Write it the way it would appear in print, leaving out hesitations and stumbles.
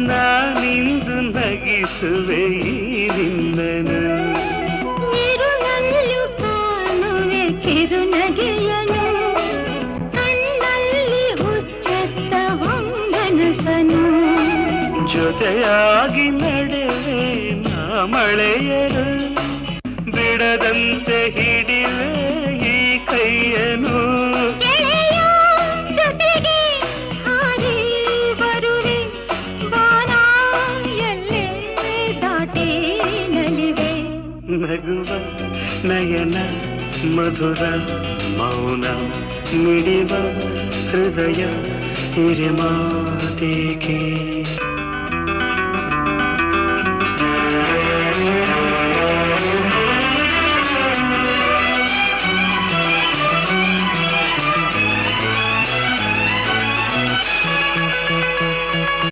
ನಾನಿಂದು ನಗಿಸುವೆ ನಿನ್ನನು. ಇರುಳಲ್ಲೂ ಕಾಣುವೆ ಕಿರುನಗೆಯನು, ಕಣ್ಣಲ್ಲಿ ಹುಚ್ಚೆತ್ತ ಹೊಂಗನಸನು. ಜೊತೆಯಾಗಿ ನಡೆವೆ ನಾ ಮಳೆಯರು, ಬಿಡದಂತೆ ಹಿಡಿವೆ ಈ ಕೈಯನು. ಜೊತೆಗೆ ಹಾರಿ ಬರುವೆ, ಬಾನ ಎಲ್ಲೇ ದಾಟಿ ನಲಿವೆ. ನಗುವ ನಯನ ಮಧುರ ಮೌನ ಮಿಡಿವ ಹೃದಯ ಹಿರಿಮಾತೇಕೆ.